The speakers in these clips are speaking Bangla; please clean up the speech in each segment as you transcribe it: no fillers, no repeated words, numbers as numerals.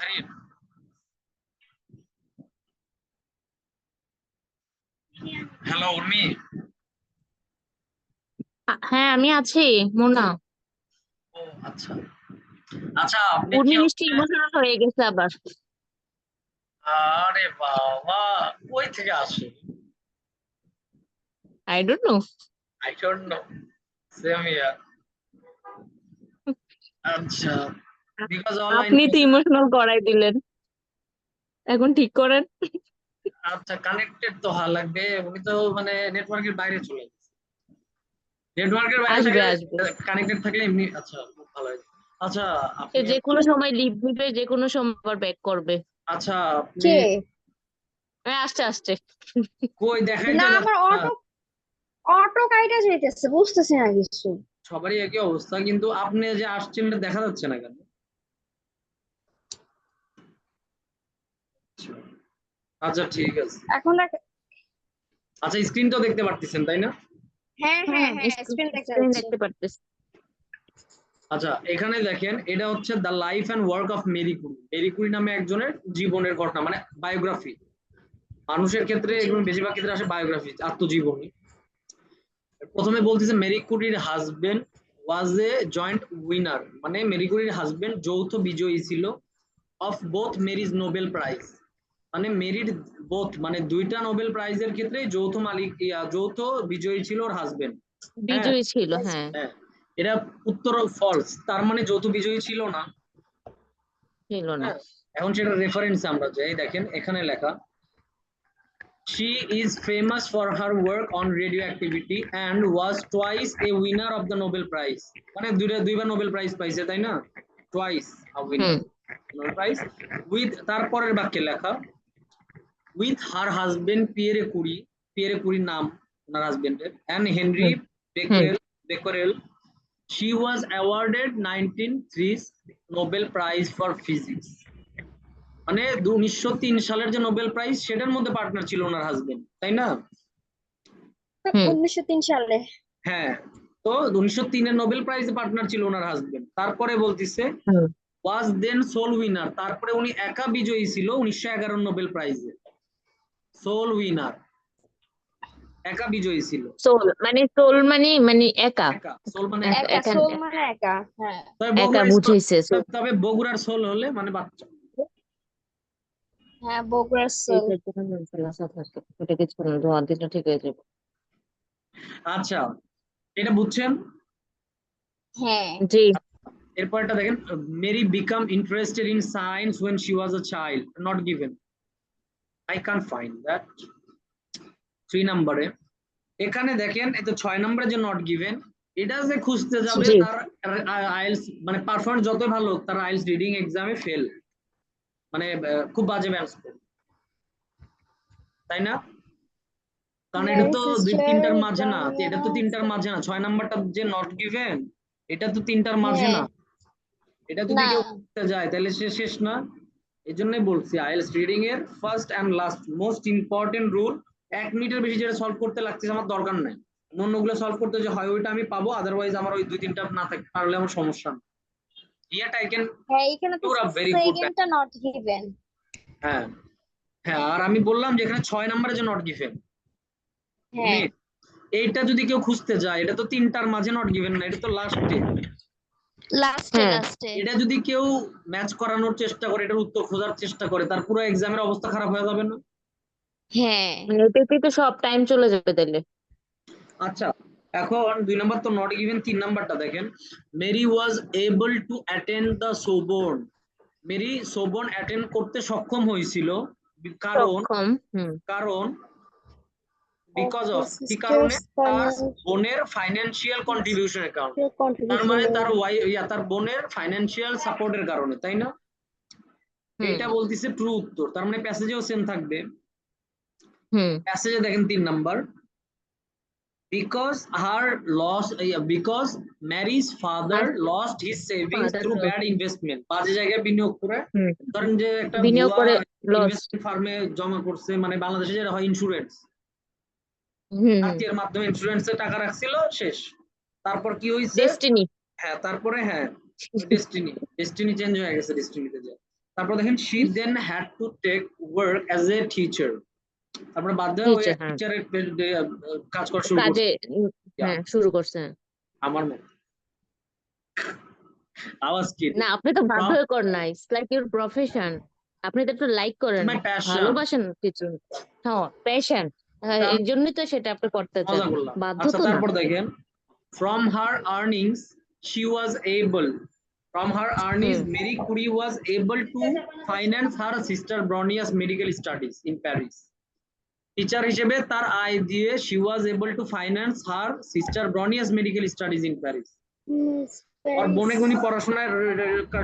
মেহরিন, হ্যালো উর্মি। হ্যাঁ, আমি আছি মোনা। ও আচ্ছা আচ্ছা, আপনি কি উনি মিষ্টি আমাকে ইমোশনাল হয়ে গেছে আবার। আরে বাবা, কই থেকে আসে? I don't know. I don't know, same ইয়ার। আচ্ছা, বিকজ অল আই আপনি নো। তো ইমোশনাল করাই দিলেন, এখন ঠিক করেন। আচ্ছা, কানেক্টেড তো হওয়া লাগবে, উনি তো মানে নেটওয়ার্কের বাইরে চলে গেছে। নেটওয়ার্কের বাইরে আসবে থাকলে আসবে, কানেক্টেড থাকলে এমনি। আচ্ছা, খুব ভালো হয়। আচ্ছা সে আপনি যে কোনো সময় লিভ দিবে, যে কোনো সময় আবার ব্যাক করবে। আচ্ছা আপনি কে? হ্যাঁ, আসছে আসছে। কই দেখাই না, তো আমার যাচ্ছে না। অটো অটো কাইটা যাইতেছে, বুঝতেছি না কিছু। সবারই একই অবস্থা, কিন্তু আপনি যে আসছেন এটা দেখা যাচ্ছে না কেন? আচ্ছা ঠিক আছে। এখন আচ্ছা, স্ক্রিন তো দেখতে পারতেছেন তাই না? হ্যাঁ হুম, হ্যাঁ হ্যাঁ, স্ক্রিন দেখতে স্ক্রিন পাচ্ছি। দেখতে পারতেছি। আচ্ছা, এখানে দেখেন, এটা হচ্ছে the life and work of Marie Curie. Marie Curie নামে একজনের জীবনের ঘটনা, মানে বায়োগ্রাফি। মানুষের ক্ষেত্রে জি। এগুলো বেশিরভাগ ক্ষেত্রে আসে বায়োগ্রাফি, আত্মজীবনী। প্রথমে বলতেছে মেরি কুরির হাজবেন্ড ওয়াজ এ জয়েন্ট উইনার, মানে মেরি কুরির হাজবেন্ড যৌথ বিজয়ী ছিল of both Mary's Nobel prize. মানে মেরির বোথ মানে দুইটা নোবেল প্রাইজের ক্ষেত্রে যৌথ মালিক যৌথ বিজয়ী ছিল ওর হাজবেন্ড। হ্যাঁ, বিজয়ী ছিল, হ্যাঁ। হ্যাঁ, এটা উত্তর ফলস, তার মানে যৌথ বিজয়ী ছিল না। ছিল না। হ্যাঁ, এখন সেটা রেফারেন্স আমরা যাই, দেখেন এখানে লেখা, she is famous for her work on radioactivity and was twice a winner of the Nobel Prize। মানে দুইবার নোবেল প্রাইজ পাইছে তাই না? twice a winner hmm Nobel prize with, তারপরের বাক্যে লেখা, with her husband পিয়েরে কুরির নাম ওনার হাজবেন্ডের, and Henry hmm hmm Becquerel, she was awarded 1903 Nobel Prize for Physics। মানে 1903 সালের যে নোবেল প্রাইজ সেটার মধ্যে পার্টনার ছিল ওনার হাজবেন্ড, তাই না? হুম 1903 সালে। হ্যাঁ, তো 1903 এর নোবেল প্রাইজে পার্টনার ছিল ওনার হাজবেন্ড। তারপরে বলতিছে হুম। ওয়াজ দেন সোল উইনার, তারপরে উনি একা বিজয়ী ছিল 1911 নোবেল প্রাইজে। সোল উইনার, একা বিজয়ী ছিল। সোল মানে মানে একা। একা, সোল মানে একা একা। একা, একা সোল মানে একা, হ্যাঁ। তবে একা বগুড়ার বুঝাইছে। তবে বগুড়ার সোল হলে মানে বাচ্চা। হ্যাঁ, বগুড়ার সোল। ঠিক হয়ে যাবে। আচ্ছা, এটা বুঝছেন? হ্যাঁ। জি। এরপরটা দেখেন, Marie became interested in science when she was a child, not given। I can't find that। 3 নম্বরে এখানে দেখেন, এই তো 6 নম্বরে যে নট গিভেন, এটা যে খুঁজতে যাবে জি। তার আইএলস মানে পারফরমেন্স যতই ভালো হোক, তার আইএলস রিডিং এক্সামে ফেল, মানে খুব বাজে ম্যাথ স্কোর, তাই না? কারণ এটা মেরি তো দুই সিস্টার তিনটার মাঝে না, এটা তো ডায়ানা। তিনটার মাঝে না। 6 নাম্বারটা যে নট গিভেন, এটা তো তিনটার মাঝে হ্যাঁ। না। এটা যদি না। কেউ করতে যায় তাহলে সে শেষ না। এই জন্যই বলছি আইএলস রিডিং এর first and last most important rule, 1 মিনিটের বেশি যেটা সলভ করতে লাগতেছে আমার দরকার নাই। অন্যগুলো সলভ করতে যে হয় ওইটা আমি পাবো, আদারওয়াইজ আমার ওই দুই তিনটা না থাকতে পারলে আমার সমস্যা না। ইয়াট আই ক্যান হ্যাঁ, এখানে তো ডু আ ভেরি গুড। সেকেন্ডটা নট গিভেন। হ্যাঁ, হ্যাঁ, আর আমি বললাম যে এখানে 6 নম্বরে যে নট গিভেন, হ্যাঁ, এইটা যদি কেউ খুঁজতে যায়, এটা তো তিনটার মাঝে নট গিভেন না, এটা তো লাস্টে। লাস্টে লাস্টে। এটা যদি কেউ ম্যাচ করানোর চেষ্টা করে, এটার উত্তর খোঁজার চেষ্টা করে, তার পুরো এক্সামের অবস্থা খারাপ হয়ে যাবে না? হ্যাঁ। এটাতে তো সব টাইম চলে যাবে তাহলে। আচ্ছা, এখন 2 নাম্বার তো নট গিভেন, 3 নাম্বারটা দেখেন, Mary was able to attend the Sorbonne. Mary Sorbonne attend করতে সক্ষম হয়েছিল, কারণ সক্ষম। হুম। কারণ বিকজ অফ, কি কারণে? সিস্টার্স তার ফাইন্যান্সিয়াল বোনের ফাইন্যান্সিয়াল কন্ট্রিবিউশনের কারণে। তার কন্ট্রিবিউশন। মানে তার বোনের ফাইন্যান্সিয়াল সাপোর্টের কারণে, তাই না? হুম এইটা বলতিছে ট্রু উত্তর, তার মানে প্যাসেজেও সেম থাকবে। হুম। প্যাসেজে দেখেন 3 number, because Mary's father lost his savings father through loss. bad investment, বাজে জায়গায় বিনিয়োগ করে। হুম। ধরেন যে একটা বিনিয়োগ ভুয়া করে লস। ইনভেস্টমেন্ট ফার্মে জমা করছে, মানে বাংলাদেশে যেটা হয় ইন্স্যুরেন্স, হুম হুম। আত্মীয়ের মাধ্যমে ইন্স্যুরেন্সে টাকা রাখছিল, শেষ। তারপর কি হয়েছে? ডেস্টিনি। হ্যাঁ, তারপরে হ্যাঁ, ডেস্টিনি চেঞ্জ হয়ে গেছে, ডেস্টিনিতে যায়। তারপর দেখেন she then had to take work as a teacher, তারপরে বাধ্য হয়ে ওই টিচার, হ্যাঁ, টিচারের কাজ করা শুরু করছে। কাজে হ্যাঁ শুরু করছে। আমার মতো আওয়াজ কি না, আপনি তো বাধ্য from হয়ে করেন না, ইটস লাইক ইউর প্রফেশন। আপনি তো একটু লাইক করেন, my passion, ভালোবাসেন কিছু। হ্যাঁ, প্যাশন, তার এর জন্যই তো সেটা আপনি করতে চান, মজা করলাম। বাধ্য আচ্ছা তো না। তারপর দেখেন from her earnings she was able, from her earnings Marie Curie was able to finance her sister Bronia's medical studies in Paris. Teacher হিসেবে তার আয় দিয়ে she was able to finance her sister Bronia's medical studies in Paris. আর বোনে উনি পড়াশোনার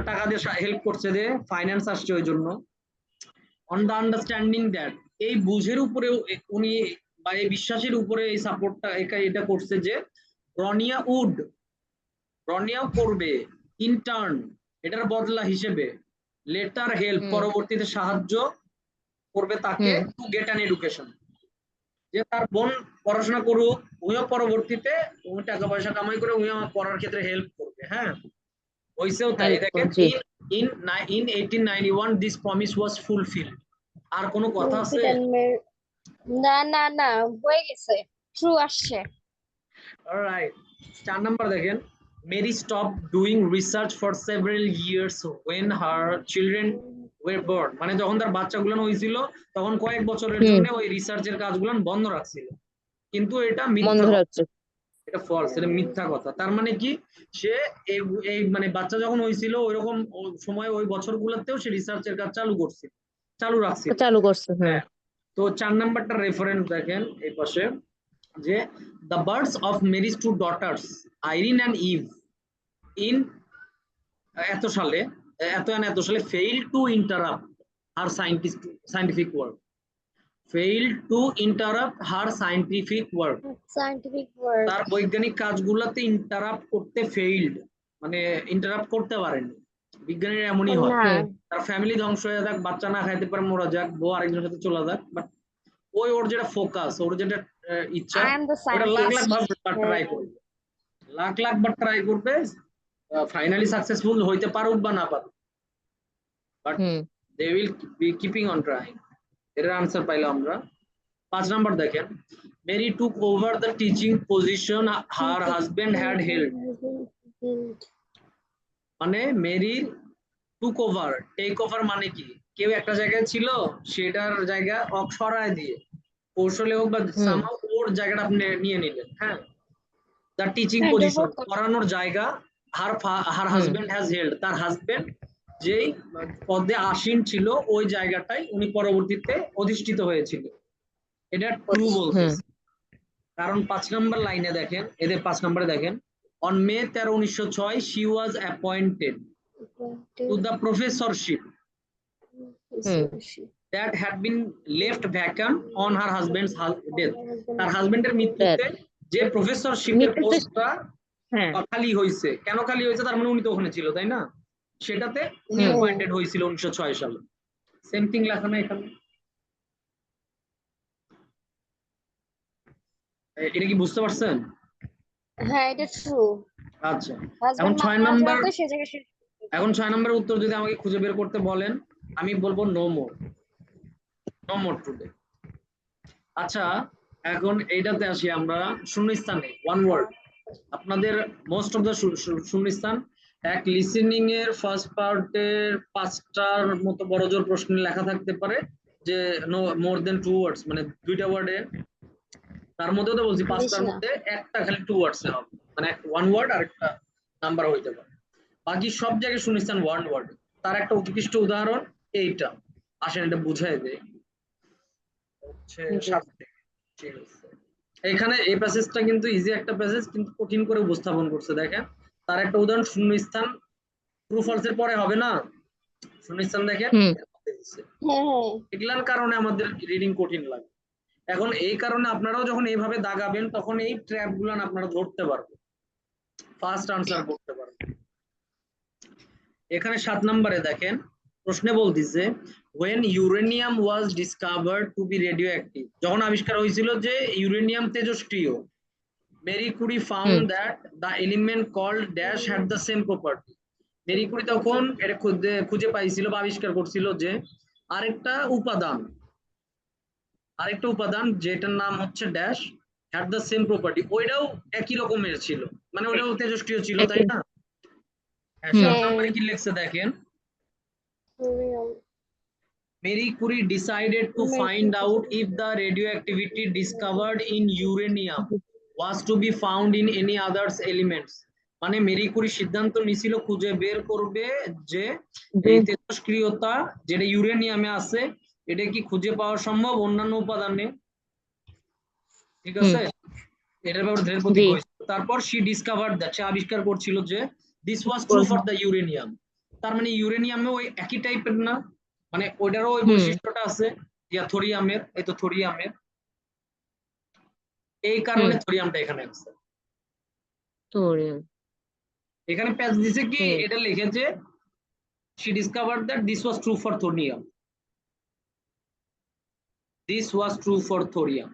টাকা দিয়ে হেল্প করছে, যে ফাইন্যান্স আসছে ওই জন্য। অন দ্য আন্ডারস্ট্যান্ডিং দ্যাট, এই বুঝের উপরে উনি বা এই বিশ্বাসের উপরে এই সাপোর্টটা এটা করছে যে রনিয়া করবে ইন্টার্ন, এটার বদলা হিসেবে লেটার হেল্প, পরবর্তীতে সাহায্য করবে তাকে টু গেট অ্যান এডুকেশন, যে তার বোন পড়াশোনা করুক, উনিও পরবর্তীতে উনি টাকা পয়সা কামাই করে উনি আমার পড়ার ক্ষেত্রে হেল্প করবে। হ্যাঁ, হইছেও তাই। দেখেন in 1891 this promise was fulfilled. আর কোনো কথা আছে? না না না, হয়ে গেছে, ট্রু আসছে। অলরাইট, 4 নাম্বার দেখেন Mary stopped doing research for several years when her children were born. মানে যখন তার বাচ্চাগুলো হয়েছিল তখন কয়েক বছরের জন্য ওই রিসার্চের কাজগুলো বন্ধ রাখছিল, কিন্তু এটা মিথ্যা কথা, এটা ফলস, এটা মিথ্যা কথা। তার মানে কি, সে এই মানে বাচ্চা যখন হয়েছিল ওইরকম সময় ওই বছরগুলোতেও সে রিসার্চের কাজ চালু রাখছিল। হ্যাঁ, তো 4 নাম্বারটা রেফারেন্স দেখেন এই পাশে, যে the births of Marie's two daughters Irene and Eve in এত সালে failed to interrupt her scientific work, failed to interrupt her scientific work, তার বৈজ্ঞানিক কাজগুলোতে ইন্টারাপ্ট করতে ফেইল্ড, মানে ইন্টারাপ্ট করতে পারেনি। বিজ্ঞানীরা এমনই হয়, তার ফ্যামিলি ধ্বংস হয়ে যাক, বাচ্চা না খাইতে পারে, মরা যাক, বউ আরেকজনের সাথে চলে যাক, বাট ওর যেটা ফোকাস, ওর যেটা ইচ্ছা, ওটা লাখ লাখ বার ট্রাই করবে, ফাইনালি সাকসেসফুল হইতে পারুক বা না পারুক, but they will be keeping on trying. এর আনসার পাইলাম আমরা। 5 নাম্বার দেখেন Mary took over the teaching position her husband had held. মানে Marie took over, take over মানে কি, কেউ একটা জায়গায় ছিল, সেটার জায়গা সরায় দিয়ে কৌশলে হোক বা সামহাউ ওর জায়গাটা আপনি নিয়ে নিলেন। হ্যাঁ, দ্য টিচিং পজিশন, পড়ানোর জায়গা, হার হাজবেন্ড হ্যাজ হেল্ড, তার হাজবেন্ড যেই পদে আসীন ছিল ওই জায়গাটাই উনি পরবর্তীতে অধিষ্ঠিত হয়েছিল, এটা ট্রু বলতেছে। কারণ 5 নম্বর লাইনে দেখেন, এদের 5 নম্বরে দেখেন on May 13, 1906 she was appointed to the professorship that had been left vacant on her husband's death. তার হাজবেন্ডের মৃত্যুতে যে প্রফেসরশিপের পোস্টটা খালি হয়েছে, কেন খালি হয়েছে, তার মানে উনি তো ওখানে ছিল, তাই না? সেটাতে উনি অ্যাপয়েন্টেড হয়েছিল 1906 সালে। সেম থিং লেখা না এখানে, এটা কি বুঝতে পারছেন? হ্যাঁ, এটা ট্রু। আচ্ছা, এখন 6 নম্বরের উত্তর যদি আমাকে খুঁজে বের করতে বলেন, আমি বলবো নো মোর টুডে। আচ্ছা, এখন এইটাতে আসি আমরা, শূন্যস্থানে ওয়ান ওয়ার্ড। আপনাদের মোস্ট অফ দ্য শূন্যস্থান এক লিসেনিং এর ফার্স্ট পার্টের 5টার মতো বড় জোর প্রশ্ন লেখা থাকতে পারে যে নো মোর দেন 2 ওয়ার্ডস, মানে 2টা ওয়ার্ডে, তার মধ্যে তো বলছি 5টার মধ্যে একটা খালি 2 ওয়ার্ডস এ হবে, মানে 1 ওয়ার্ড আর একটা নাম্বার হইতে পারে, বাকি সব জায়গায় শূন্যস্থান 1 ওয়ার্ড। তার একটা উৎকৃষ্ট উদাহরণ এইটা, আসেন এটা বুঝাই দেই। এখানে এই প্যাসেজটা কিন্তু ইজি একটা প্যাসেজ, কিন্তু কঠিন করে উপস্থাপন করছে। দেখেন তার একটা উদাহরণ, শূন্যস্থান ট্রু ফলস এর পরে হবে না, শূন্যস্থান দেখেন, এগুলার কারণে আমাদের রিডিং কঠিন লাগে। এখন এই কারণে আপনারাও যখন এইভাবে দাগাবেন তখন এই ট্র্যাপ গুলো আপনারা ধরতে পারবেন, ফার্স্ট আনসার করতে পারবেন। এখানে 7 নম্বরে দেখেন প্রশ্নে বলতিছে when uranium was discovered to be radioactive, যখন আবিষ্কার হয়েছিল যে uranium তেজস্ক্রিয়, Marie Curie found that the element called dash had the same property. Marie Curie তখন এটা খুঁজে পাইছিল বা আবিষ্কার করছিল যে আরেকটা উপাদান যেটার নাম হচ্ছে dash had the same property, ওইটাও একই রকমের ছিল, মানে ওইটাও তেজস্ক্রিয় ছিল, তাই একই না? হ্যাঁ, হুম 7 হ্যাঁ নম্বরে কি লিখছে দেখেন, Marie Curie decided to find out if the radioactivity discovered in uranium was to be found in any other elements. মানে মেরি কুরি সিদ্ধান্ত নিছিল খুঁজে বের করবে যে যে এই তেজস্ক্রিয়তা যেটা ইউরেনিয়ামে আছে এটা কি খুঁজে পাওয়া সম্ভব অন্যান্য উপাদানে, ঠিক হুম আছে? এটার ব্যাপারে ঢের জি প্রতীক্ষা হয়েছিল। তারপর সে ডিসকভার্ড দ্যাট, সে আবিষ্কার করছিল যে this was true for the uranium. তার মানে ইউরেনিয়ামে ওই একই টাইপের না, মানে ওইটারও ওই হুম বৈশিষ্ট্যটা আছে ইয়া থোরিয়ামের, এই তো থোরিয়ামের, এই কারণে হুম থোরিয়ামটা এখানে আছে। থোরিয়াম এখানে প্যাচ দিছে কি, হুম এটা লিখেছে she discovered that this was true for thorium, this was true for thorium,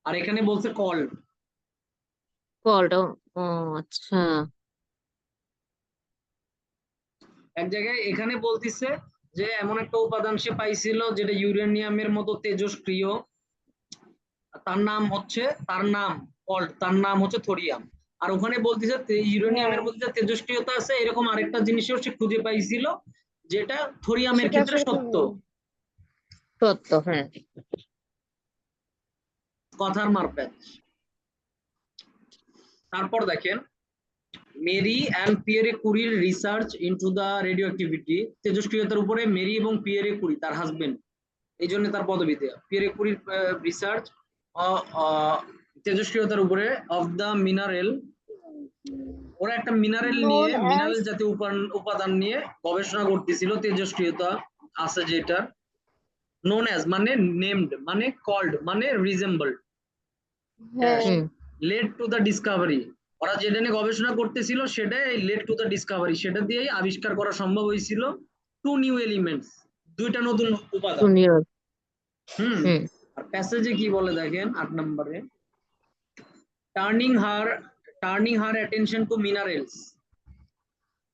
আর এখানে বলছে called, কলটা ও আচ্ছা এক জায়গায় এখানে বলতিছে যে এমন একটা উপাদান সে পাইছিল যেটা ইউরেনিয়ামের মতো তেজস্ক্রিয়, তার নাম হচ্ছে থোরিয়াম। আর ওখানে বলতেছে হ্যাঁ ইউরেনিয়ামের মধ্যে যে তেজস্ক্রিয়তা আছে এরকম আরেকটা জিনিসও সে খুঁজে পাইছিল যেটা থোরিয়ামের সেটা ক্ষেত্রে আসলে সত্য। সত্য হ্যাঁ কথার মারপ্যাচ। তারপর দেখেন মেরি অ্যান্ড পিয়েরে কুরির research into the radioactivity, তেজস্ক্রিয়তার উপরে মেরি এবং পিয়েরে কুরি তার হাজবেন্ড, এই জন্য তার পদবী দেয়া, পিয়েরে কুরির রিসার্চ তেজস্ক্রিয়তার উপরে অফ দ্য মিনারেল, ওরা একটা known মিনারেল as জাতীয় উপাদান নিয়ে গবেষণা করতেছিল, তেজস্ক্রিয়তা আছে যেটা, নোন অ্যাজ মানে নেমড মানে কল্ড মানে রিজেম্বলড, হ্যাঁ হুম লেড টু দ্য ডিসকভারি, ওরা যেটা নিয়ে গবেষণা করতেছিল সেটাই লেড টু দ্য ডিসকভারি, সেটা দিয়েই আবিষ্কার করা সম্ভব হয়েছিল টু নিউ এলিমেন্টস, দুইটা নতুন উপাদান। জুনিয়র হুম। হুম আর প্যাসেজে কি বলে দেখেন 8 নম্বরে, turning her attention to minerals,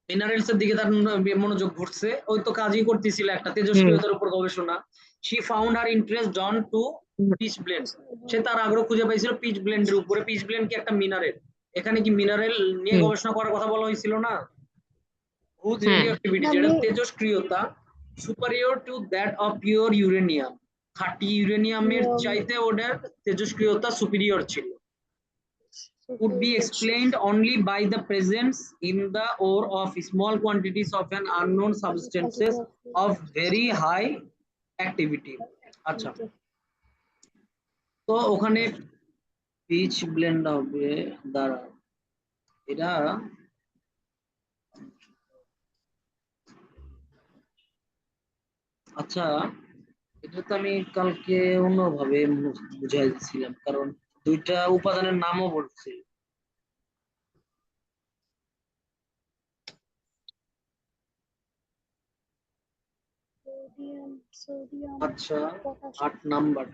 minerals এর দিকে তার মনোযোগ ঘুরছে, ওই তো কাজই করতেছিল একটা হুম তেজস্ক্রিয়তার উপর গবেষণা। শি ফাউন্ড হার ইন্টারেস্ট জন টু পিচ ব্লেন্ড, সে তার আগ্রহ খুঁজে পাইছিল পিচ ব্লেন্ডের উপরে। পিচ ব্লেন্ড কি একটা মিনারেল, এখানে কি মিনারেল নিয়ে হুম গবেষণা করার কথা বলা হয়েছিল না, হুজ হ্যাঁ রেডিও অ্যাক্টিভিটি যেটা মানে তেজস্ক্রিয়তা superior to that of pure uranium, খাঁটি ইউরেনিয়ামের চাইতে ওটার তেজস্ক্রিয়তা সুপিরিয়র ছিল, could be explained only by the presence in the ore of small quantities of an unknown substances of very high activity. আচ্ছা, তো ওখানে পিচ ব্লেন্ড হবে দ্বারা, এটা আচ্ছা, এটা তো আমি কালকে অন্যভাবে বুঝাইছিলাম, কারণ দুইটা উপাদানের নামও বলছি। সোডিয়াম আচ্ছা, পটাশিয়াম 8 নাম্বার,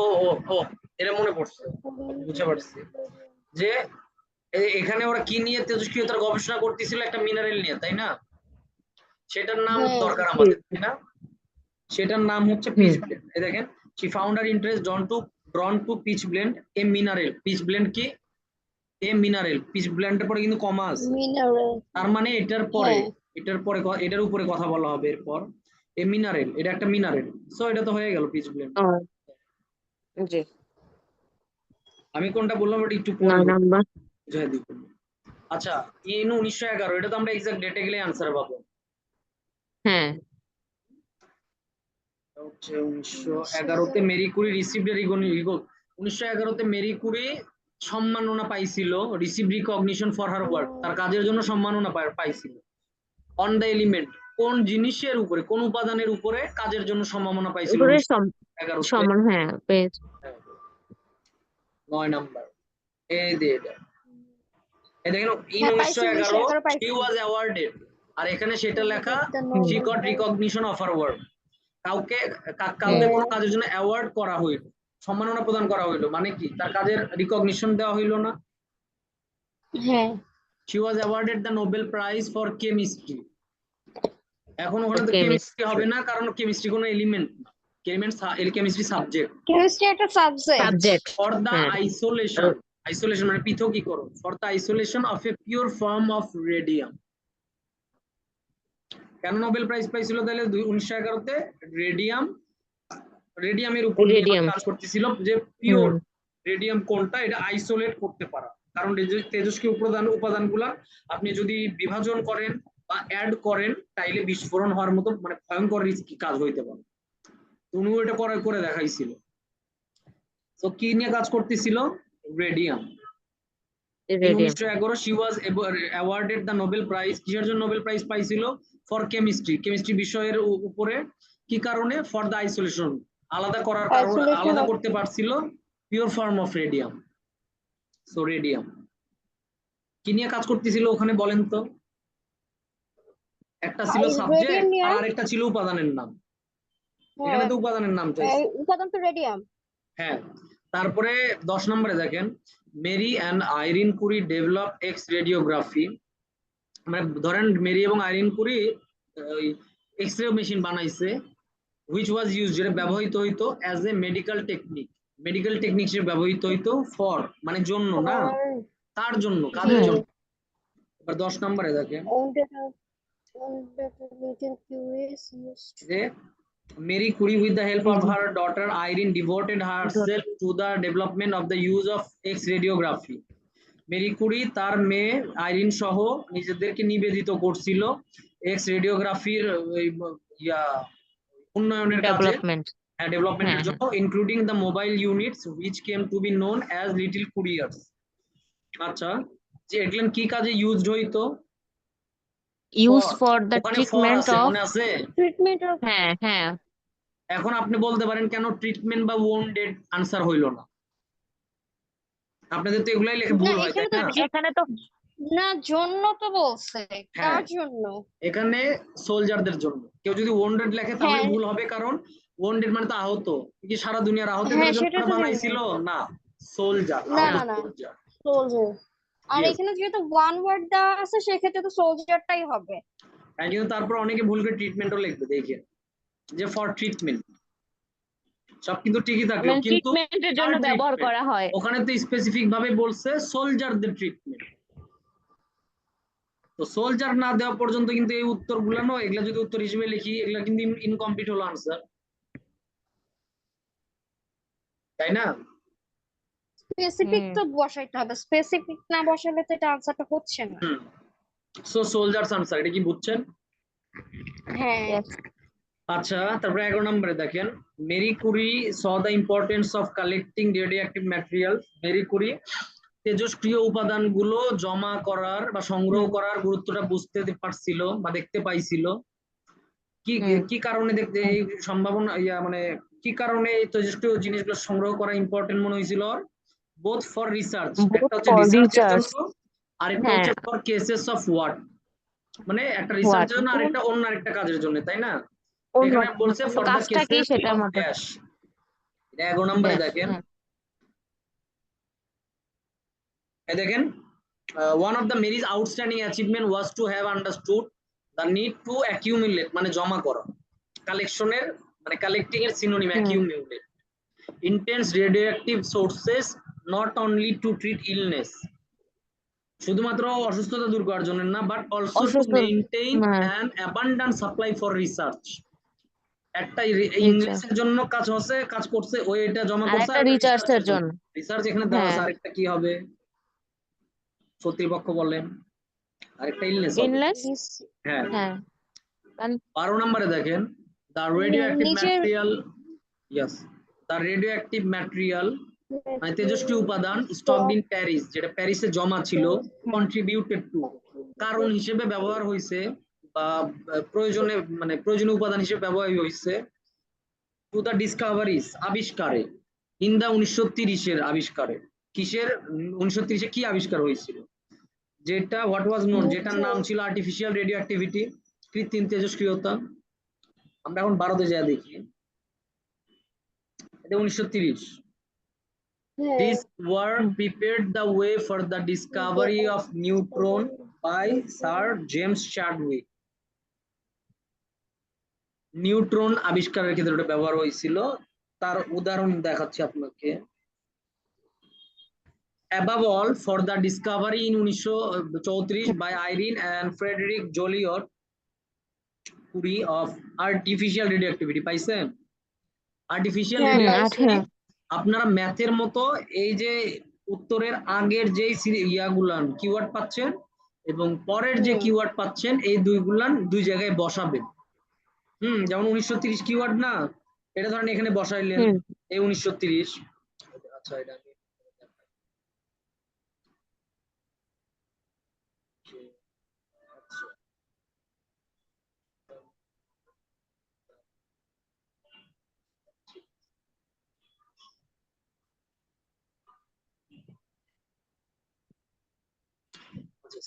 ও ও ও এটা মনে পড়ছে, বুঝতে পারছি যে এখানে ওরা কি নিয়ে তেজস্ক্রিয়তার গবেষণা করতেছিল, একটা মিনারেল নিয়ে, তাই না? সেটার নাম হ্যাঁ দরকার জি আমাদের, তাই না? সেটার নাম হচ্ছে হুম পিচ ব্লেন্ড। এই দেখেন she found her interest drawn to pitch blend a mineral, pitch blend কি এ মিনারেল, পিচ ব্লেন্ডের পরে কিন্তু কমা আছে, মিনারেল তার মানে হ্যাঁ এটার উপরে কথা বলা হবে এরপর, এ মিনারেল, এটা একটা মিনারেল, সো এটা তো হয়ে গেল পিচ ব্লেন্ড। জি আমি কোনটা বললাম এটা একটু পরে 9 নাম্বার বুঝাই দিব। আচ্ছা, ইন 1911, এটা তো আমরা এক্সাক্ট ডেটে গেলে আনসার পাবো। হ্যাঁ হচ্ছে 1911-তে মেরি কুরি রিসিভড 1911-তে মেরি কুরি সম্মাননা পাইছিল, receive recognition for her work, তার কাজের জন্য সম্মাননা পাইছিল। অন দ্য এলিমেন্ট, কোন জিনিসের উপরে, কোন উপাদানের উপরে কাজের জন্য সম্মাননা পাইছিল উপরে 1911-তে? সমান হ্যাঁ পেজ 9 নাম্বার, এই যে এটা, এই দেখেন ইন হ্যাঁ পাইছি 1911 1911 শি পাইছি ওয়াজ অ্যাওয়ার্ডেড, আর এখানে সেটা লেখা হুম she got recognition of her work, কাউকে হুম কোনো কাজের জন্য অ্যাওয়ার্ড করা হইল, সম্মাননা প্রদান করা হইলো, মানে কি তার কাজের রিকগনিশন দেওয়া হইলো না? হ্যাঁ she was awarded the Nobel Prize for chemistry. এখন ওখানে তো কেমিস্ট্রি হবে না, কারণ কেমিস্ট্রি কোনো এলিমেন্ট না, কেমিস্ট্রি সাবজেক্ট। কেমিস্ট্রি একটা সাবজেক্ট। ফর দ্য আইসোলেশন মানে পৃথকীকরণ, for the isolation of a pure form of radium. কেন নোবেল প্রাইজ পাইছিল তাহলে 1911-তে? রেডিয়ামের উপর কাজ করতেছিল, যে পিওর রেডিয়াম কোনটা এটা আইসোলেট করতে পারা। কারণ তেজস্ক্রিয় উপাদানগুলা আপনি যদি বিভাজন করেন বা অ্যাড করেন তাইলে বিস্ফোরণ হওয়ার মতো মানে ভয়ঙ্কর রিস্কি কাজ হইতে পারে। উনি এটা করে দেখাইছিল। তো কি নিয়ে কাজ করতেছিল? Radium. 1911 she was awarded the Nobel Prize। কিসের জন্য নোবেল প্রাইজ পাইছিল? ফর কেমিস্ট্রি বিষয়ের উপরে। কি কারণে? ফর দ্য আইসোলেশন, আলাদা করার কারণে, আলাদা করতে পারছিল pure form of radium. So radium কি নিয়ে কাজ করতেছিল ওখানে বলেন তো? একটা ছিল সাবজেক্ট আর আরেকটা ছিল উপাদানের নাম। এখানে তো উপাদানের নাম চাইছে, উপাদান তো রেডিয়াম। হ্যাঁ। তারপরে 10 নম্বরে দেখেন, Mary and Irene Curie develop X radiography. মানে ধরেন মেরি এবং Irene Curie X ray machine বানাইছে, which was used, যেটা ব্যবহৃত হইতো অ্যাজ এ মেডিকেল টেকনিক হিসেবে ব্যবহৃত হইতো ফর মানে জন্য না, তার জন্য, কাজের জন্য। এবার 10 নম্বরে দেখেন, Marie Curie with the help of her daughter Irene devoted herself to the development of the use of X-radiography. Marie Curie তার মেয়ে আইরিন সহ নিজেদেরকে নিবেদিত করছিল এক্স রেডিওগ্রাফির উন্নয়নের কাজে, ডেভেলপমেন্টের জন্য, including the mobile units which came to be known as Little Curies. আচ্ছা, যে এগুলো কি কাজে ইউজড হইতো? Used for the treatment of হ্যাঁ। এখন আপনি বলতে পারেন কেন ট্রিটমেন্ট বা ওয়ান্ডেড আনসার হইলো না? আপনাদের তো এগুলাই লেখা ভুল হয়, তাই না? এখানে তো না, জন্য তো বলছে, কার জন্য? এখানে সোলজারদের জন্য। কেউ যদি ওয়ান্ডেড লেখে তাহলে ভুল হবে, কারণ ওয়ান্ডেড মানে তো আহত। কি সারা দুনিয়ার আহতদের জন্য বানাইছিল? না, সোলজার। সোলজার। আর এখানে যেহেতু ওয়ান ওয়ার্ড দেওয়া আছে সেক্ষেত্রে তো সোলজারটাই হবে। হ্যাঁ, কিন্তু তারপর অনেকে ভুল করে ট্রিটমেন্টও লিখবে, দেখেন যে ফর ট্রিটমেন্ট, সব কিন্তু ঠিকই থাকলো, কিন্তু ট্রিটমেন্টের জন্য ব্যবহার করা হয়। ওখানে তো স্পেসিফিক ভাবে বলছে সোলজারদের ট্রিটমেন্ট। তো সোলজার না দেওয়া পর্যন্ত কিন্তু এই উত্তরগুলো নয়, এগুলা যদি উত্তর হিসেবে লিখি এগুলা কিন্তু ইনকমপ্লিট হলো আনসার, তাই না? স্পেসিফিক তো বসাইতে হবে, স্পেসিফিক না বসালে তো এটা আনসারটা হচ্ছে না। সো সোলজারস আনসার, এটা কি বুঝছেন? হ্যাঁ। আচ্ছা, তারপরে 11 নম্বরে দেখেন, Mary Curie saw the importance of collecting radioactive material. Mary Curie তেজস্ক্রিয় উপাদানগুলো জমা করার বা সংগ্রহ করার গুরুত্বটা বুঝতে পারছিল বা দেখতে পাইছিল। কি কারণে দেখতে এই সম্ভাবনা মানে কি কারণে এই তেজস্ক্রিয় জিনিসগুলো সংগ্রহ করা ইম্পর্টেন্ট মনে হয়েছিল? বোথ ফর রিসার্চ, একটা হচ্ছে রিসার্চের জন্য, আর একটা হচ্ছে ফর কেসেস অফ ওয়াট, মানে একটা রিসার্চের জন্য আর একটা অন্য আরেকটা কাজের জন্য, তাই না? এখানে বলছে for the cases of dash. 11 নম্বরে দেখেন, দেখেন, one of the Mary's outstanding achievement was to have understood the need to accumulate মানে জমা করা, কালেকশনের মানে কালেক্টিং এর synonym accumulate intense radioactive sources not only to treat illness, শুধুমাত্র অসুস্থতা দূর করার জন্য না, but also to maintain an abundant supply for research. একটা ইংলিশের জন্য কাজ করছে ওই এটা জমা করছে, আর রিসার্চের জন্য। রিসার্চ এখানে দেওয়া আছে, আরেকটা কি হবে কর্তৃপক্ষ বলেন? আরেকটা ইলনেস হবে। হ্যাঁ। 12 নম্বরে দেখেন, the radioactive material, the radioactive material মানে তেজস্ক্রিয় উপাদান স্টকড ইন প্যারিস, যেটা প্যারিসে জমা ছিল, কন্ট্রিবিউটেড টু কারণ হিসেবে ব্যবহার হয়েছে বা প্রয়োজনীয় উপাদান হিসেবে ব্যবহার হয়েছে টু দ্য ডিসকভারিজ আবিষ্কারে, ইন দ্য 1930-এর আবিষ্কারে। কিসের 1930-এ কি আবিষ্কার হয়েছিল? যেটা হোয়াট ওয়াজ নোন, যেটার নাম ছিল আর্টিফিশিয়াল রেডিও অ্যাক্টিভিটি, কৃত্রিম তেজস্ক্রিয়তা। আমরা এখন 12তে যা দেখি, এটা 1930। হ্যাঁ This work prepared the way for the discovery of neutron by Sir James Chadwick. Neutron আবিষ্কারের ক্ষেত্রে ওটা ব্যবহার হয়েছিল। তার উদাহরণ দেখাচ্ছি আপনাকে। Above all, for the discovery in 1934 by Irene and Frederick Joliot Curie of artificial radioactivity, পাইছেন? আর্টিফিশিয়াল হ্যাঁ রেডিওঅ্যাক্টিভিটি আপনারা ম্যাথের মতো এই যে উত্তরের আগের যে ইয়াগুলান কিওয়ার্ড পাচ্ছেন এবং পরের যে কিওয়ার্ড পাচ্ছেন এই দুইগুলান দুই জায়গায় বসাবেন। যেমন 1930 কিওয়ার্ড না, এটা ধরেন এখানে বসাইলেন এই 1930। আচ্ছা এটা আমি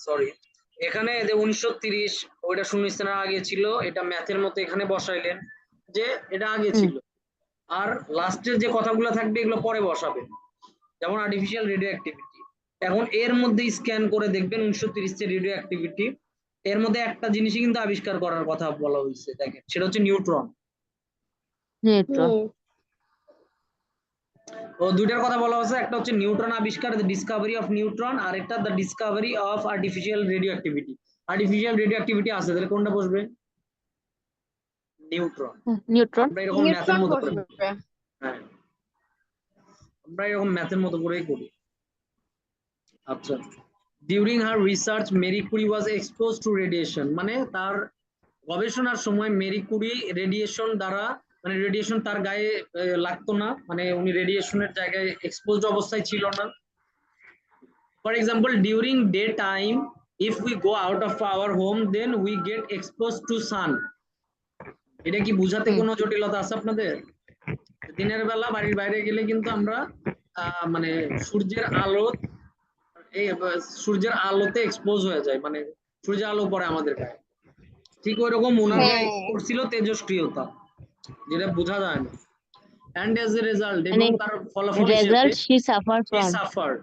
সরি, এখানে যে 1930 ওইটা শূন্যস্থানের আগে ছিল, এটা ম্যাথের মতো এখানে বসাইলেন যে এটা আগে ছিল, আর লাস্টের যে কথাগুলো থাকবে এগুলো পরে বসাবেন। যেমন আর্টিফিশিয়াল রেডিও অ্যাক্টিভিটি, এখন এর মধ্যে স্ক্যান করে দেখবেন 1930 এর রেডিও অ্যাক্টিভিটি, এর মধ্যে একটা জিনিসই কিন্তু আবিষ্কার করার কথা বলা হয়েছে, দেখেন সেটা হচ্ছে নিউট্রন। ও দুইটার কথা বলা হয়েছে, একটা হচ্ছে নিউট্রন আবিষ্কার, দ্য ডিসকভারি অফ নিউট্রন, আর একটা the Discovery of artificial radio activity. Artificial radio activity আছে, তাহলে কোনটা বসবে? নিউট্রন। আমরা এরকম ম্যাথের মতো করে, হ্যাঁ আমরা এরকম ম্যাথের মতো করেই করি। আচ্ছা, during her research Marie Curie was expose to radiation, মানে তার গবেষণার সময় মেরি কুরি রেডিয়েশন দ্বারা, মানে রেডিয়েশন তার গায়ে লাগতো না, মানে উনি রেডিয়েশনের জায়গায় এক্সপোজড অবস্থায় ছিল না। For example, during daytime if we go out of our home then we get expose to sun. এটা কি বুঝাতে কোনো জটিলতা আছে আপনাদের? দিনের বেলা বাড়ির বাইরে গেলে কিন্তু আমরা মানে সূর্যের আলোতে এক্সপোজ হয়ে যায়, মানে সূর্যের আলো পড়ে আমাদের গায়ে, ঠিক ওইরকম ওনার গায়ে পড়ছিল তেজস্ক্রিয়তা, যেটা বোঝা যায় না। And as a result, এবং তার ফলাফল হিসেবে she suffered,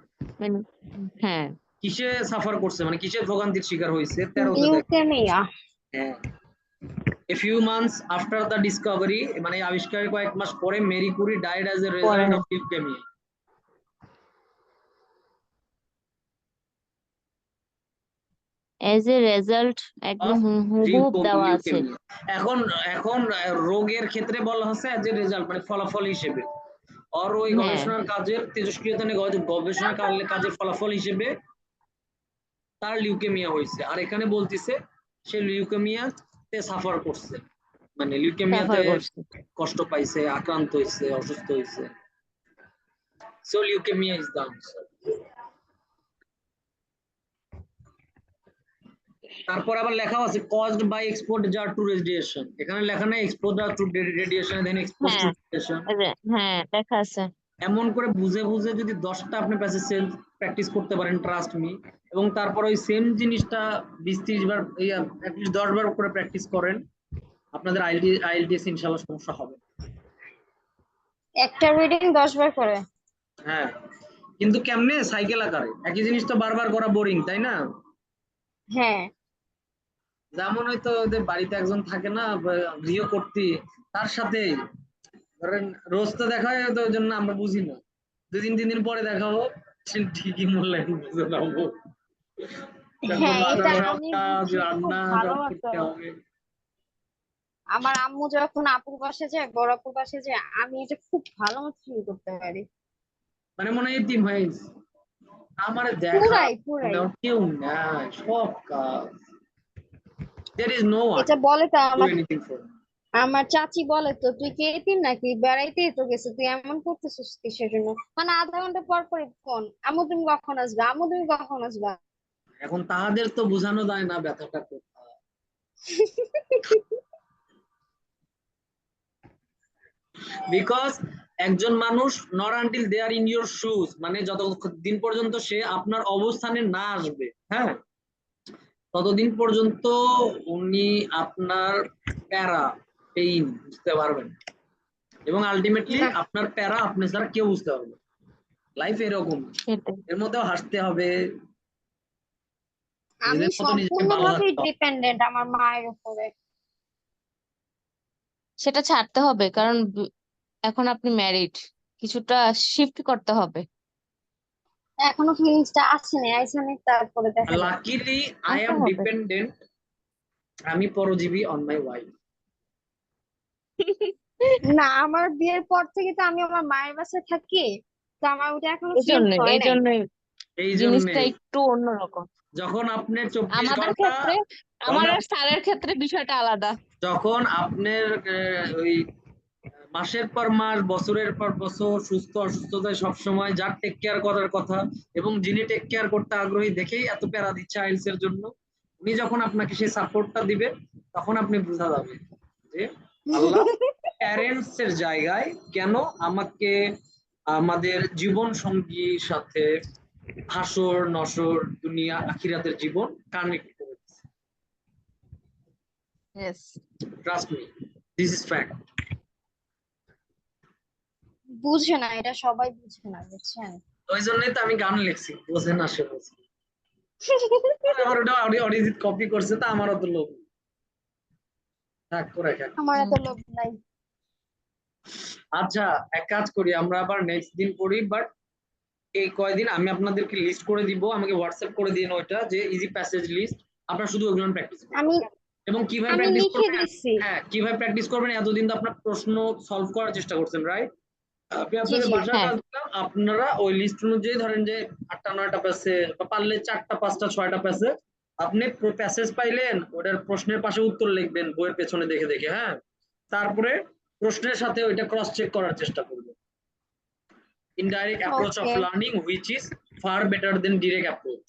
হ্যাঁ কিসে সাফার করছে, মানে কিসের ভোগান্তির শিকার হয়েছে? 13তে লিউকেমিয়া। হ্যাঁ, a few months after the discovery, মানে আবিষ্কারের কয়েক মাস পরে Marie Curie died as a result of leukemia. As a result একদম হুবহু দেওয়া আছে। এখন এখন রোগের ক্ষেত্রে বলা হচ্ছে এজ এ রেজাল্ট, মানে ফলাফল হিসেবে, আর ওই গবেষণার কাজের তেজস্ক্রিয়তা নিয়ে গবেষণার কাজের ফলাফল হিসেবে তার লিউকেমিয়া হয়েছে। আর এখানে বলতেছে সে লিউকেমিয়াতে সাফার করছে, মানে লিউকেমিয়াতে কষ্ট পাইছে, আক্রান্ত হয়েছে, অসুস্থ হয়েছে। So leukaemia is the answer. তারপর আবার লেখা আছে caused by exposure to radiation, এখানে লেখা নাই exposure to radiation then exposed to radiation। হ্যাঁ লেখা আছে। এমন করে বুঝে বুঝে যদি 10টা আপনি প্যাসেজ সেলফ প্র্যাকটিস করতে পারেন, ট্রাস্ট মি, এবং তারপর ওই সেম জিনিসটা 20-30 বার, অ্যাটলিস্ট 10 বার করে প্র্যাকটিস করেন, আপনাদের আইএলটিএস ইনশাআল্লাহ সমস্যা হবে। একটা রিডিং 10 বার করে? হ্যাঁ, কিন্তু কেমনে? সাইকেল আকারে, একই জিনিস তো বারবার করা বোরিং, তাই না? হ্যাঁ, যেমন হয়তো ওদের বাড়িতে একজন থাকে না গৃহকর্ত্রী, তার সাথে ধরেন রোজ তো দেখা হয়, তো ওই জন্য আমরা বুঝি না, 2-3 দিন পরে দেখা হোক ঠিকই মূল্যায়ন জানাবো। হ্যাঁ এটা আমি রান্না করতে হবে। আমার আম্মু যখন আপুর পাশে যায়, বড় আপুর পাশে যায়, আমি এটা খুব ভালো মতো ফিল করতে পারি, মানে মনে হয় টিম ভাই আমার দেখা কেউ না, সব কাজ there is no one এটা বলে তো do anything for me. আমার চাচি বলে তো, তুই কি এতিম নাকি, বেড়াইতেই তো গেছে, তুই এমন করতেছিস কিসের জন্য? মানে আধা ঘন্টা পর পর ফোন, আম্মু তুমি কখন আসবা, আম্মু তুমি কখন আসবা। এখন তাহাদের তো বোঝানো যায় না ব্যথাটা কোথায়। বিকজ একজন মানুষ not until they are in your shoes, মানে যতদিন পর্যন্ত সে আপনার অবস্থানে না আসবে, হ্যাঁ, ততদিন পর্যন্ত উনি আপনার প্যারা পেইন বুঝতে পারবেন, এবং আলটিমেটলি আপনার প্যারা আপনি ছাড়া কেউ বুঝতে পারবে। লাইফ এরকম, সেটাই। এর মধ্যেও হাসতে হবে, আমি নিজেদের মতো নিজেকে ভালো সম্পূর্ণভাবে রাখতে হবে। ডিপেন্ডেন্ট আমার মায়ের উপরে। সেটা ছাড়তে হবে, কারণ এখন আপনি ম্যারিড, কিছুটা শিফট করতে হবে। এখনো ফিলিংসটা আসেনি, আইসানি, তারপরে দেখা যাবে। লাকিলি আই আসতে এম হবে। ডিপেন্ডেন্ট, আমি পরজীবী অন মাই ওয়াইফ। না, আমার বিয়ের পর থেকে তো আমি আমার মায়ের বাসায় থাকি, তো আমার ওটা এখনো এই ফিল জন্য হয় এই নাই। জন্য এই জিনিসটা জন্যে একটু অন্যরকম। যখন আপনার 24 আমাদের ঘন্টা, ক্ষেত্রে, যখন আমার আর স্যারের ক্ষেত্রে বিষয়টা আলাদা। যখন আপনার ওই মাসের পর মাস, বছরের পর বছর সুস্থ অসুস্থতায় সবসময় যার টেক কেয়ার করার কথা এবং যিনি টেক কেয়ার করতে আগ্রহী দেখেই এত প্যারা দিচ্ছে আইএলস এর জন্য, উনি যখন আপনাকে সেই সাপোর্টটা দিবে তখন আপনি বোঝা যাবে যে আল্লাহ প্যারেন্টস এর জায়গায় কেন আমাকে আমাদের জীবন সঙ্গীর সাথে হাসর নসর দুনিয়া আখিরাতের জীবন কানেক্ট করেছে। Yes. Trust me, this is fact. বুঝে না, এটা সবাই বুঝে না, বুঝছেন? ওই জন্যই তো আমি গান লিখছি, বোঝে না সে বোঝে। আমার ওটা অরিজিৎ কপি করছে, তা আমারও তো লোভ থাক করে খাক। আমার এত লোভ নাই। আচ্ছা, এক কাজ করি, আমরা আবার নেক্সট দিন করি, বাট এই কয়দিন আমি আপনাদেরকে লিস্ট করে দিব, আমাকে হোয়াটসঅ্যাপ করে দিন ওইটা, যে ইজি প্যাসেজ লিস্ট, আপনারা শুধু ওগুলো প্র্যাকটিস করবেন। আমি এবং কিভাবে আমি প্র্যাকটিস লিখে করবেন, দিচ্ছি। হ্যাঁ কিভাবে প্র্যাকটিস করবেন, এতদিন তো আপনার প্রশ্ন সলভ করার চেষ্টা করছেন, রাইট? আমি জি আপনাদের জি। বাসার হ্যাঁ, কাজ দিলাম, আপনারা ওই লিস্ট অনুযায়ী ধরেন যে 8টা 9টা প্যাসেজ, বা পারলে 4টা 5টা 6টা প্যাসেজ আপনি প্যাসেজ পাইলেন, ওটার প্রশ্নের পাশে উত্তর লিখবেন বইয়ের পেছনে দেখে দেখে, হ্যাঁ। তারপরে প্রশ্নের সাথে ওইটা ক্রস চেক করার চেষ্টা করবেন। Indirect approach of okay. Learning which is far better then direct approach.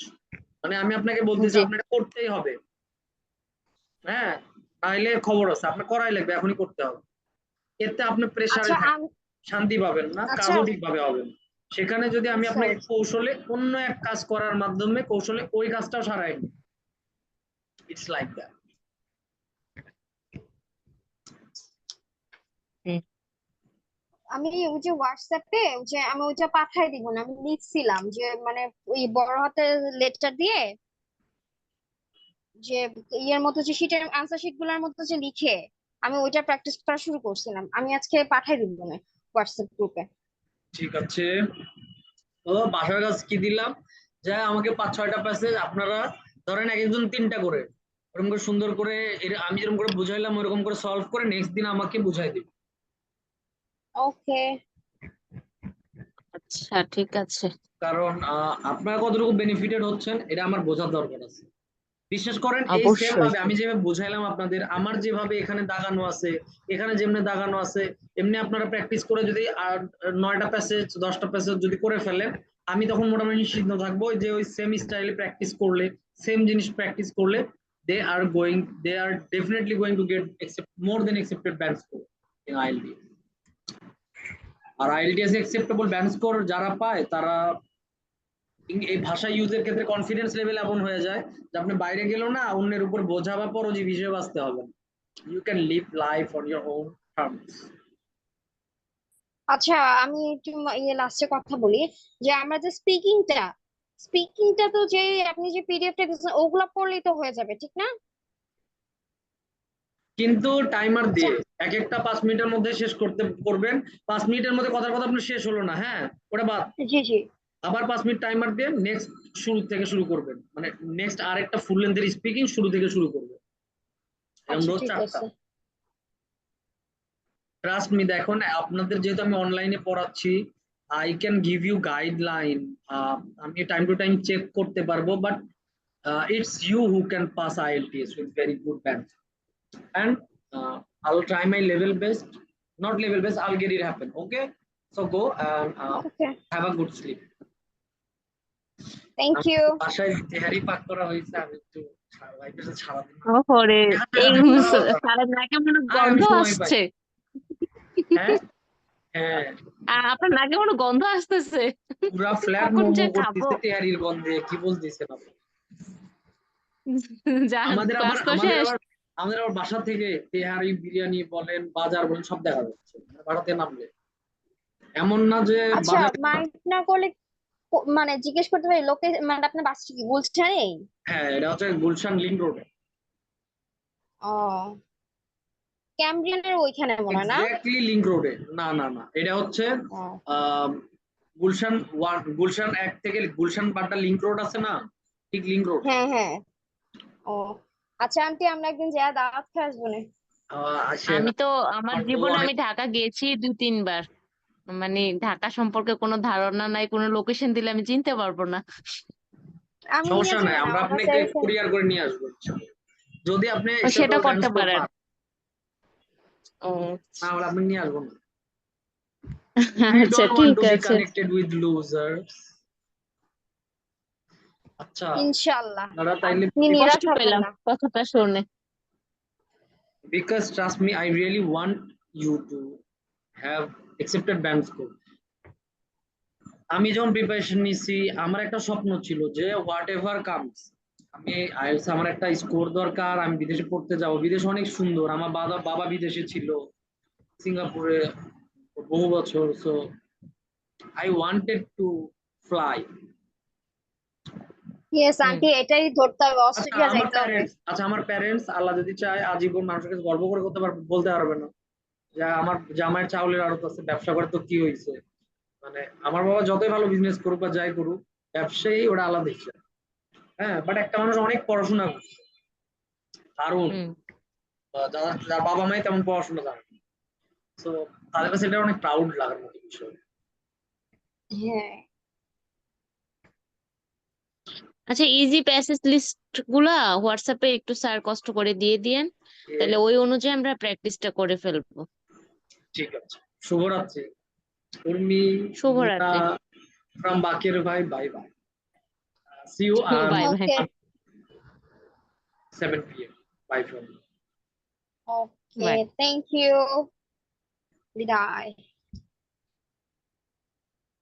মানে আমি আপনাকে বলতেছি জি। আপনাকে করতেই হবে, হ্যাঁ, তাইলে খবর আছে, আপনার করাই লাগবে, এখনই করতে হবে। এতে আপনি প্রেসারে আচ্ছা থাকবেন, শান্তি পাবেন না, আচ্ছা কাজও ঠিকভাবে হবে না। সেখানে যদি আমি আচ্ছা। আপনাকে কৌশলে অন্য এক কাজ করার মাধ্যমে কৌশলে ওই কাজটাও সারাই নিই, ইটস লাইক দ্যাট। হুম। আমি ওই যে হোয়াটসঅ্যাপে যে আমি ওইটা পাঠাই দিব না, আমি লিখছিলাম যে মানে ওই বড় হাতের লেটার দিয়ে, যে ইয়ের মতো, যে শিটের আনসার শিট গুলার মতো যে লিখে, আমি ওইটা প্র্যাকটিস করা শুরু করছিলাম। আমি আজকে পাঠাই দিব না হোয়াটসঅ্যাপ গ্রুপে। ঠিক আছে, তো বাসার কাজ কি দিলাম, যা আমাকে 5-6টা প্যাসেজ আপনারা ধরেন এক একজন 3টা করে, ওরকম করে সুন্দর করে আমি যেরকম করে বুঝাইলাম ওরকম করে সলভ করে নেক্সট দিন আমাকে বুঝাই দিবেন। ওকে। আচ্ছা, ঠিক আছে। কারণ আপনারা কতটুকু বেনিফিটেড হচ্ছেন এটা আমার বোঝার দরকার আছে। বিশেষ করেন এই সেম অবশ্যই। ভাবে আমি যেভাবে বুঝাইলাম আপনাদের, আমার যেভাবে এখানে দাগানো আছে, এখানে যেমনি দাগানো আছে, এমনি আপনারা প্র্যাকটিস করে যদি আর 9টা প্যাসেজ 10টা প্যাসেজ যদি করে ফেলেন, আমি তখন মোটামুটি নিশ্চিন্ত থাকবো যে ওই সেম স্টাইলে প্র্যাকটিস করলে, সেম জিনিস প্র্যাকটিস করলে they are definitely going to get more than accepted band score in IELTS. আর আইএলটিএস এক্সেপ্টেবল ব্যান্ড স্কোর যারা পায় তারা এই ভাষা ইউজের ক্ষেত্রে কনফিডেন্স লেভেল এমন হয়ে যায় যে আপনি বাইরে গেলেও না অন্যের উপর বোঝা বা পরজীবী হিসেবে বাঁচতে হবে না, you can live life on your own terms. আচ্ছা, আমি একটু ইয়ে লাস্টে কথা বলি, যে আমরা যে স্পিকিংটা তো যে আপনি যে পিডিএফটা দিচ্ছেন ওগুলা পড়লেই তো হয়ে যাবে, ঠিক না? কিন্তু টাইমার আচ্ছা। দিয়ে এক একটা 5 মিনিটের মধ্যে শেষ করতে করবেন। 5 মিনিটের মধ্যে কথার কথা আপনার শেষ হলো না, হ্যাঁ, ওটা বাদ, জি জি। আবার 5 মিনিট টাইমার দিয়ে নেক্সট শুরু থেকে শুরু করবেন, মানে নেক্সট আরেকটা ফুল লেন্থের স্পিকিং শুরু থেকে শুরু করবেন, এরকম আচ্ছা রোজ ঠিক 4টা। আছে। ট্রাস্ট মি, দেখুন আপনাদের যেহেতু আমি অনলাইনে পড়াচ্ছি, I can give you guideline, আমি টাইম টু টাইম চেক করতে পারবো, but it's you who can pass IELTS with very good band, and I'll try my level best, not level best, I'll get it happen, okay? So go and okay, have a good sleep. Thank you. বাসায় তেহারি পাক করা হয়েছে, আমি একটু ওয়াইফের সাথে সারাদিন ওরে, এই খাওয়া দাওয়া, সারা নাকে মনে আর আমি গন্ধ সময় পাই, আসছে। হ্যাঁ হ্যাঁ, আপনার নাকে মনে গন্ধ আসতেছে, পুরা ফ্ল্যাট কখন যে মোমো খাবো। করতেছে তেহারির গন্ধে, কি বলতেছেন আপনি? যান, আমাদের আবার ক্লাস তো আমাদের শেষ। আবার আমাদের আবার বাসা থেকে তেহারি বিরিয়ানি বলেন বাজার বলেন সব দেখা যাচ্ছে, বাসাতে নামলে। এমন না যে আচ্ছা, বাজারে, মাইন্ড না করলে মানে জিজ্ঞেস করতে পারি লোকে, মানে আপনার বাসটা কি গুলশানেই? হ্যাঁ এটা হচ্ছে গুলশান লিংক রোডে, ও, ক্যামব্রিয়ানের ওইখানে মনে হয় না? এক্স্যাক্টলি লিংক রোডে। না না না, এটা হচ্ছে ও, আহ, গুলশান ওয়ান, গুলশান 1 থেকে গুলশান বাড্ডা লিংক রোড আছে না, ঠিক লিংক রোড। হ্যাঁ হ্যাঁ। ও আচ্ছা আন্টি, আমরা একদিন যা দাওয়াত খেয়ে আসবো না? আসেন, আমি তো আমার আমার তো জীবনে অনেক, আমি ঢাকা গেছি 2-3 বার। মানে ঢাকা সম্পর্কে কোনো ধারণা নাই, কোনো লোকেশন দিলে আমি চিনতে পারবো না। আমি নিয়ে সমস্যা নাই, যাবো না, আমরা আমার বাসায় আপনাকে এসে। কুরিয়ার করে নিয়ে আসবো ইনশাআল্লাহ। যদি আপনি সেটা সেন্ট্রাল করতে ট্রান্সপোর্ট পারেন। পান, ও না হলে আপনি নিয়ে আসবো না। We আচ্ছা, don't want ঠিক to be আছে। connected with losers. আচ্ছা, ইনশাল্লাহ, আপনারা তাইলে, আপনি কষ্ট নিরাশ হবেন পেলাম না। কথাটা শুনে। because trust me, I really want you to have accepted band school. আমি যখন প্রিপারেশন নিছি, আমার একটা স্বপ্ন ছিল যে হোয়াট এভার কামস, আমি আইএলটিএস আমার একটা স্কোর দরকার, আমি বিদেশে পড়তে যাব, বিদেশ অনেক সুন্দর, আমার বাবা বাবা বিদেশে ছিল, সিঙ্গাপুরে বহু বছর, so I wanted to fly. Yes hmm. Aunty, এটাই ধরতে হবে, আচ্ছা অস্ট্রেলিয়া আমার যাইতে হবে। প্যারেন্টস, আমার প্যারেন্টস আল্লাহ যদি চায় আজীবন মানুষের কাছে গর্ব করে করতে পারবে, বলতে পারবে না যে আমার জামাইয়ের চাউলের আড়ত আছে, ব্যবসা করে তো কি হয়েছে, মানে আমার বাবা যতই ভালো বিজনেস করুক বা যাই করুক, ব্যবসায়ী ওটা আলাদা হিসাব। হ্যাঁ, বাট একটা মানুষ অনেক পড়াশোনা করছে, দারুণ, হুম। যারা যার বাবা মাই তেমন পড়াশোনা জানে, তো তাদের কাছে এটা অনেক প্রাউড লাগার মতো বিষয়। হ্যাঁ। আচ্ছা, ইজি প্যাসেজ লিস্ট গুলা হোয়াটসঅ্যাপে একটু স্যার কষ্ট করে দিয়ে দিয়েন, তাহলে ওই অনুযায়ী আমরা প্র্যাকটিসটা করে ফেলবো। ঠিক আছে, শুভরাত্রি উর্মি, মুনা, শুভরাত্রি। From Baker Bhai, bye bye, see you bye bye. Okay. 7 p.m. Bye from okay, bye. Thank you, বিদায়।